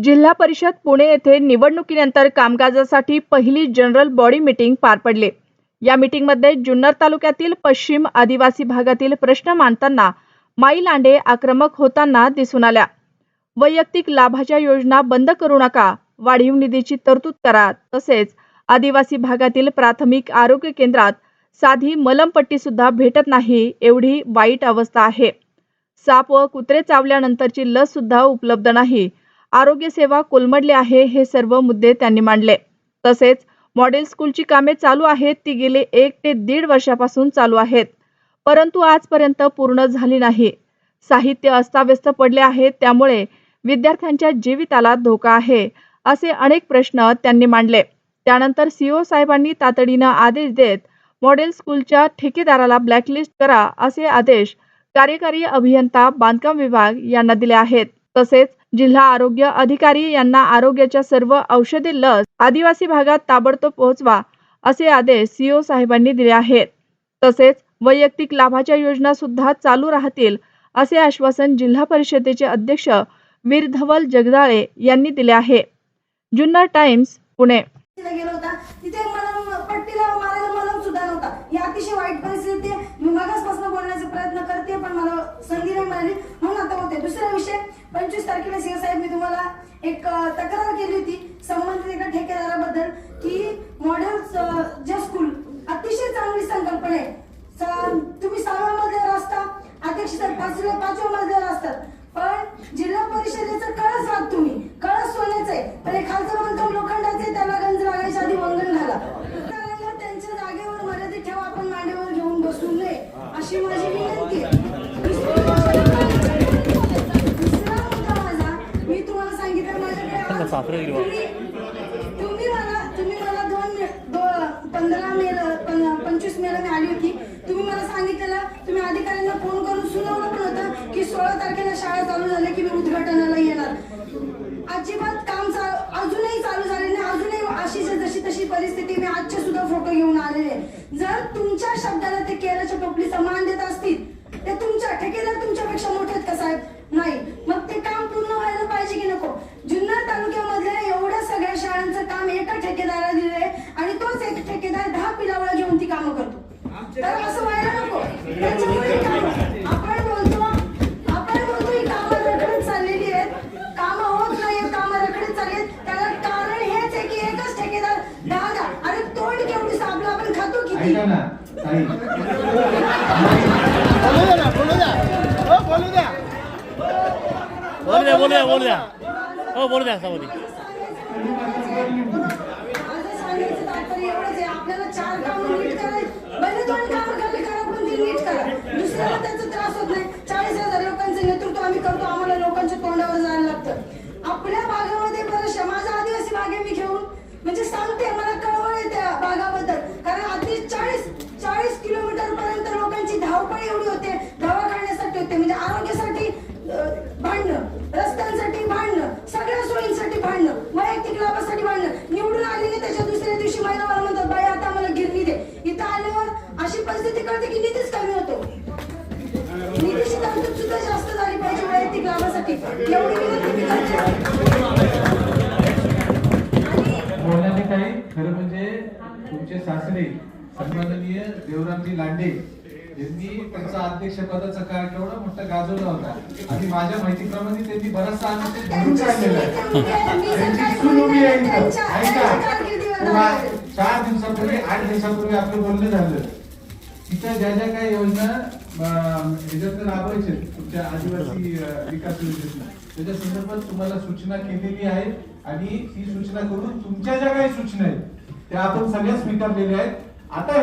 जिल्हा परिषद पुणे येथे निवडणुकीनंतर कामकाजासाठी पहिली जनरल बॉडी मीटिंग पार पडली। या मीटिंगमध्ये जुन्नर तालुक्यातील पश्चिम आदिवासी भागातील प्रश्न मांडताना माई लांडे आक्रमक होताना दिसून आल्या। वैयक्तिक लाभाच्या योजना बंद करू नका, वाढीव निधीची तरतूद करा, तसेच आदिवासी भागातील प्राथमिक आरोग्य केंद्रात साधी मलमपट्टी सुद्धा भेटत नाही, एवढी वाईट अवस्था आहे। साप व कुत्रे चावल्यानंतरची लस सुद्धा उपलब्ध नाही, आरोग्य सेवा कोलमडली आहे, हे सर्व मुद्दे त्यांनी मांडले। तसेच मॉडेल स्कूलची कामे चालू आहेत, ती गेले 1 ते 1.5 वर्षापासून चालू आहेत, परंतु आजपर्यंत पूर्ण झाली नाही। साहित्य अस्ताव्यस्त पडले आहे, त्यामुळे विद्यार्थ्यांच्या जीविताला धोका आहे, असे अनेक प्रश्न त्यांनी मांडले। त्यानंतर सीओ साहेबांनी तातडीने आदेश देत मॉडेल स्कूलच्या ठेकेदाराला ब्लॅकलिस्ट करा, असे आदेश कार्यकारी अभियंता बांधकाम विभाग यांना दिले आहेत। तसेच जिल्हा आरोग्य अधिकारी यांना आरोग्याच्या सर्व औषधे, लस आदिवासी भागात ताबडतोब पोहोचवा, असे आदेश सीओ साहेबांनी दिले आहेत। तसेच वैयक्तिक लाभाच्या योजना सुद्धा चालू राहतील, असे आश्वासन जिल्हा परिषदेचे अध्यक्ष वीर धवल जगदाळे यांनी दिले आहे। जुन्नर टाइम्स पुणे। गेलो होता तिथे मला पट्टीला मारायला मलम सुद्धा नव्हता। ही अतिशय वाईट परिस्थिती आहे। मी मगासपासून बोलण्याचा प्रयत्न करते, पण मला संधी नाही मिळाली, म्हणून आता होते। दुसरा विषय, 25 तारखेला सीओ साहेब मी तुम्हाला एक तक्रार केली होती संबंधित एका ठेकेदाराबद्दल की मॉडेल जे स्कूल अतिशय चांगली संकल्पना आहे। तुम्ही 6व्या मजल्यावर असता, अध्यक्ष सर 5व्या मजल्यावर असतात, पण जिल्हा परिषदेचं कळस आहात तुम्ही, कळस सोन्याचं आहे, पण हे खालचं बांधकाम लोखंडाचे, त्याला गंज लागायच्या आधी वंगण घाला। त्यांच्या जागेवर मर्यादित ठेवा, आपण मांडीवर घेऊन बसू नये, अशी माझी विनंती आहे। दुसरा मुद्दा माझा, मी तुम्हाला सांगितलं माझ्याकडे तुम्ही मला 15 मेला 25 मेला मी आली होती। तुम्ही मला सांगितलेलं, तुम्ही अधिकाऱ्यांना फोन करून सुनावलं पण होतं की 16 तारखेला शाळा चालू झाली की मी उद्घाटनाला येणार। अजिबात काम अजूनही चालू झाले नाही, अजूनही अशी जशी तशी परिस्थिती। मी आजचे सुद्धा फोटो घेऊन आलेले। जर तुमच्या शब्दाला ते केल्याच्या टोपलीचा मान देत असतील, ते तुमच्या ठेकेदार तुमच्यापेक्षा मोठे आहेत का साहेब? नाही, मग ते काम पूर्ण व्हायला पाहिजे की नको? जुन्नर तालुक्यामधल्या एवढ्या सगळ्या शाळांचं काम एका ठेकेदाराला दिलंय आणि तोच एक ठेकेदार 10 पिलावळा घेऊन ती कामं करतो। तर असं व्हायला नको। त्याच्यामुळे आपण बोलतो ही कामं रखडत चाललेली आहेत, कामं होत नाही, कामं रखडत चालली आहेत। त्याला कारण हेच आहे की एकच ठेकेदार 10 अरे तोंड केवढी साबला आपण खातो किती? बोलू द्या सावधी। आपल्याला 4 कामं नीट करायची, पहिले 2 कामं करा, पण ती नीट करा। दुसऱ्याला त्याचा त्रास होत नाही। 40,000 लोकांचं नेतृत्व आम्ही करतो, आम्हाला लोकांच्या तोंडावर जायला लागतं। आपल्या भागामध्ये बरं माझा आदिवासी भाग आहे, मी घेऊन म्हणजे सांगते, मला कळवळ आहे त्या भागाबद्दल, कारण अगदी 40 किलोमीटर पर्यंत लोकांची धावपळ एवढी होते, दवाखान्यासाठी होते, म्हणजे आरोग्यासाठी भांडणं, रस्त्यांसाठी भांडणं, सगळ्या सोयींसाठी भांडणं, वैयक्तिक लाभासाठी भांडणं। निवडून आलेली त्याच्या दुसऱ्या दिवशी महिला मला म्हणतात, बाई आता आम्हाला गिरणी दे। इथं आल्यावर अशी परिस्थिती कळते की निधीच कमी होतो। निधीची तरतूद सुद्धा जास्त झाली पाहिजे वैयक्तिक लाभासाठी, एवढी विनंती मी करते। बोलण्याने काही खरं म्हणजे तुमचे सासरे सन्माननीय देवरामजी लांडे यांनी त्यांचा अध्यक्ष पदाचा काळ केवढा मोठा गाजवला होता, आणि माझ्या माहितीप्रमाणे त्यांनी बराचसा आम्ही ते धरून काढलेला आहे। त्यांची सून उभी आहे इथं, ऐका, 4 दिवसापूर्वी 8 दिवसापूर्वी आपलं बोलणं झालं। तिथं ज्या ज्या काही योजना ह्याच्यात राबवायचे तुमच्या आदिवासी विकास योजनेतून, त्याच्या संदर्भात तुम्हाला सूचना केलेली आहे, आणि ही सूचना करून तुमच्या ज्या काही सूचना आहेत त्या आपण सगळ्या स्वीकारलेल्या आहेत। आता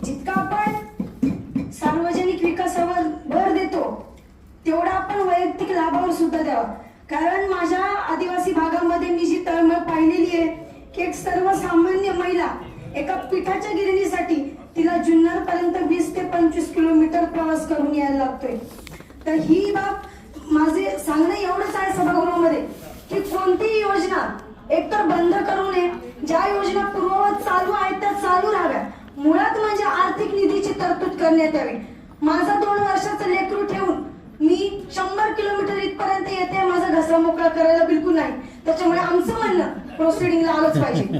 जितका आपण सार्वजनिक विकासावर भर देतो, तेवढा आपण वैयक्तिक लाभावर सुद्धा द्यावा। कारण माझ्या आदिवासी भागामध्ये मी जी तळमळ पाहिलेली आहे की एक सर्वसामान्य महिला एका पिठाच्या गिरणीसाठी तिला जुन्नर पर्यंत 20 ते 25 किलोमीटर प्रवास करून यायला लागतोय। तर ही बाब माझे सांगणं एवढंच आहे सभागृहामध्ये की कोणतीही योजना एकतर बंद करू नये, ज्या योजना पूर्ववत चालू आहेत त्या चालू राहाव्या। मुळात म्हणजे आर्थिक निधीची तरतूद करण्यात यावी। माझा 2 वर्षाचं लेकरू ठेवून मी 100 किलोमीटर इथपर्यंत येते, माझा घसा मोकळा करायला बिलकुल नाही. त्याच्यामुळे आमचं म्हणणं प्रोसिडिंगला आलंच पाहिजे.